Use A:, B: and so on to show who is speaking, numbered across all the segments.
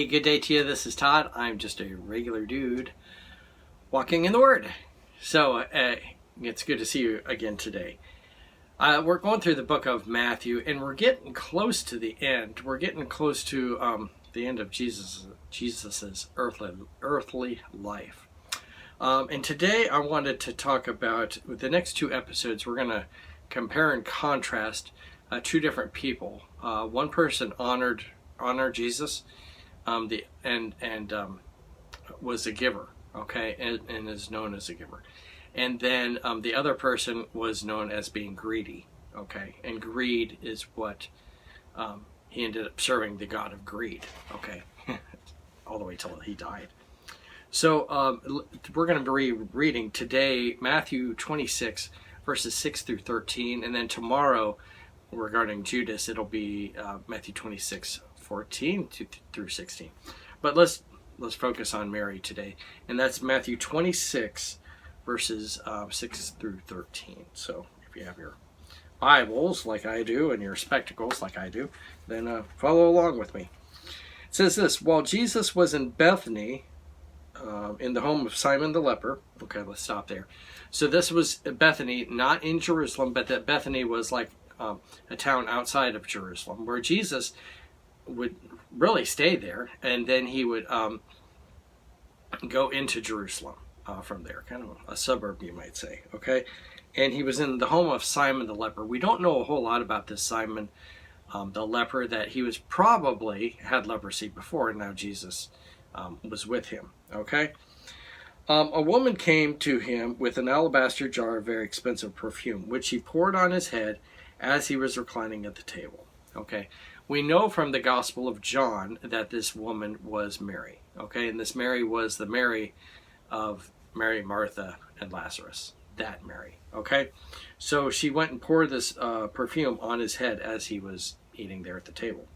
A: good day to you. This is Todd. I'm just a regular dude walking in the Word. So it's good to see you again today. We're going through the book of Matthew, and we're getting close to the end. We're getting close to the end of Jesus's earthly life. And today I wanted to talk about, with the next two episodes, we're going to compare and contrast two different people. One person honored Jesus, was a giver, okay, and is known as a giver. And then the other person was known as being greedy, okay, and greed is what he ended up serving, the god of greed, okay, all the way till he died. So we're going to be reading today Matthew 26 verses 6 through 13, and then tomorrow regarding Judas it'll be Matthew 26 14 through 16. But let's focus on Mary today, and that's Matthew 26 verses 6 through 13. So if you have your Bibles like I do and your spectacles like I do, then follow along with me. It says this: while Jesus was in Bethany, in the home of Simon the leper. Okay, let's stop there. So this was Bethany, not in Jerusalem, but that Bethany was like a town outside of Jerusalem, where Jesus would really stay there, and then he would go into Jerusalem from there, kind of a suburb, you might say, okay? And he was in the home of Simon the leper. We don't know a whole lot about this Simon the leper, that he was probably had leprosy before, and now Jesus was with him, okay? A woman came to him with an alabaster jar of very expensive perfume, which he poured on his head as he was reclining at the table, okay? We know from the Gospel of John that this woman was Mary, okay? And this Mary was the Mary of Mary, Martha, and Lazarus, that Mary, okay? So she went and poured this perfume on his head as he was eating there at the table.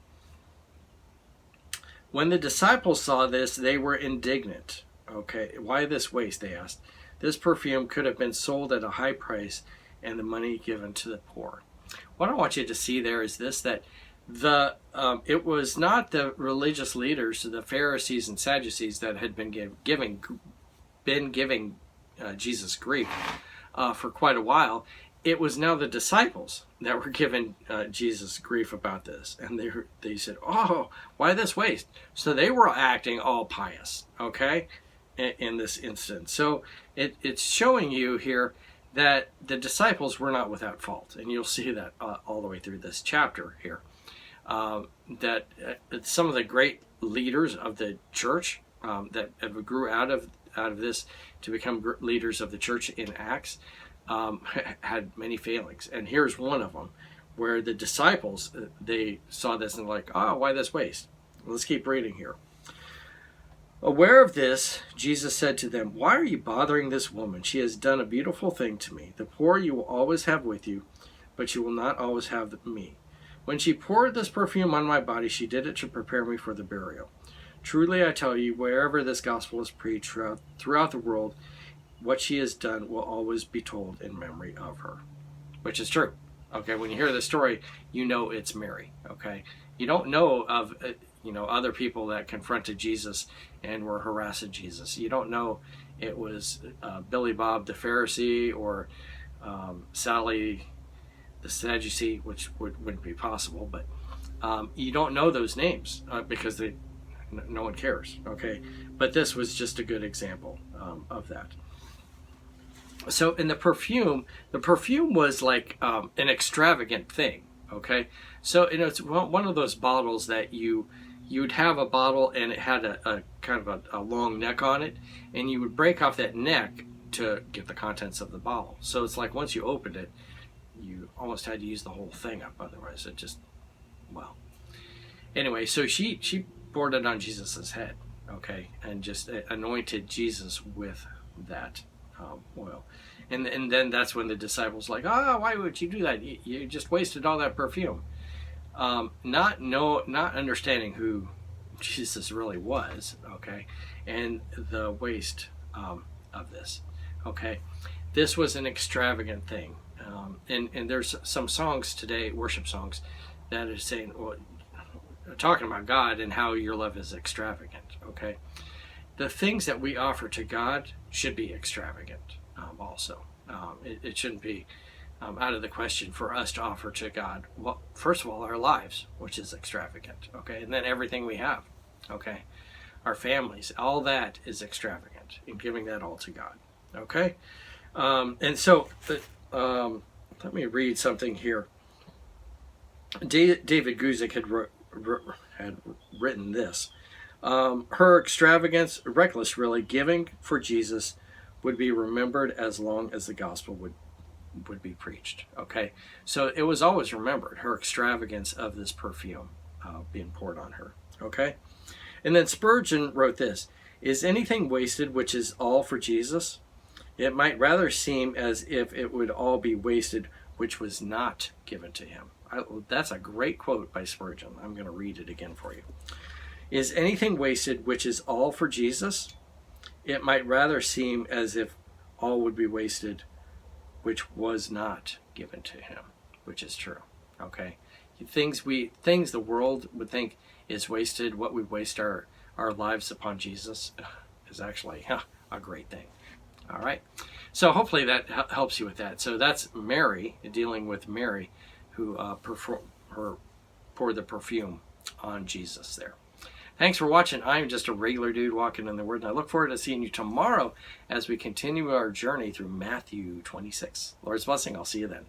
A: When the disciples saw this, they were indignant. Okay, why this waste, they asked. This perfume could have been sold at a high price and the money given to the poor. What I want you to see there is this, that it was not the religious leaders, the Pharisees and Sadducees, that had been giving Jesus grief for quite a while. It was now the disciples that were giving Jesus grief about this. And they said, oh, why this waste? So they were acting all pious, okay, in this instance. So it's showing you here that the disciples were not without fault. And you'll see that all the way through this chapter here. That some of the great leaders of the church that grew out of this to become leaders of the church in Acts had many failings, and here's one of them, where the disciples, they saw this and like, oh, why this waste? Let's keep reading here. Aware of this, Jesus said to them, why are you bothering this woman? She has done a beautiful thing to me. The poor you will always have with you, but you will not always have me. When she poured this perfume on my body, she did it to prepare me for the burial. Truly I tell you, wherever this gospel is preached throughout the world, what she has done will always be told in memory of her. Which is true. Okay, when you hear this story, you know it's Mary. Okay, you don't know of other people that confronted Jesus and were harassing Jesus. You don't know it was Billy Bob the Pharisee or Sally the Sadducee, which wouldn't be possible. But you don't know those names because no one cares. Okay, but this was just a good example of that. So in the perfume was like an extravagant thing, okay? So it's one of those bottles that you'd have a bottle and it had a kind of a long neck on it, and you would break off that neck to get the contents of the bottle. So it's like once you opened it, you almost had to use the whole thing up, otherwise it just, well. Anyway, so she poured it on Jesus's head, okay, and just anointed Jesus with that oil. And then that's when the disciples like, why would you do that? You just wasted all that perfume. Not understanding who Jesus really was, okay, and the waste of this, okay. This was an extravagant thing, and there's some songs today, worship songs, that are saying, well, talking about God and how your love is extravagant, okay? The things that we offer to God should be extravagant also. It shouldn't be out of the question for us to offer to God, well, first of all, our lives, which is extravagant, okay? And then everything we have, okay? Our families, all that is extravagant in giving that all to God, okay? And so, let me read something here. David Guzik had written this. Her extravagance, reckless really, giving for Jesus would be remembered as long as the gospel would be preached. Okay, so it was always remembered, her extravagance of this perfume being poured on her. Okay, and then Spurgeon wrote this: "Is anything wasted which is all for Jesus? It might rather seem as if it would all be wasted which was not given to him." That's a great quote by Spurgeon. I'm going to read it again for you. "Is anything wasted which is all for Jesus? It might rather seem as if all would be wasted which was not given to him," which is true. Okay, things the world would think is wasted, what we waste our lives upon Jesus, is actually a great thing. All right, so hopefully that helps you with that. So that's Mary, dealing with Mary, who poured the perfume on Jesus there. Thanks for watching. I'm just a regular dude walking in the Word, and I look forward to seeing you tomorrow as we continue our journey through Matthew 26. Lord's blessing. I'll see you then.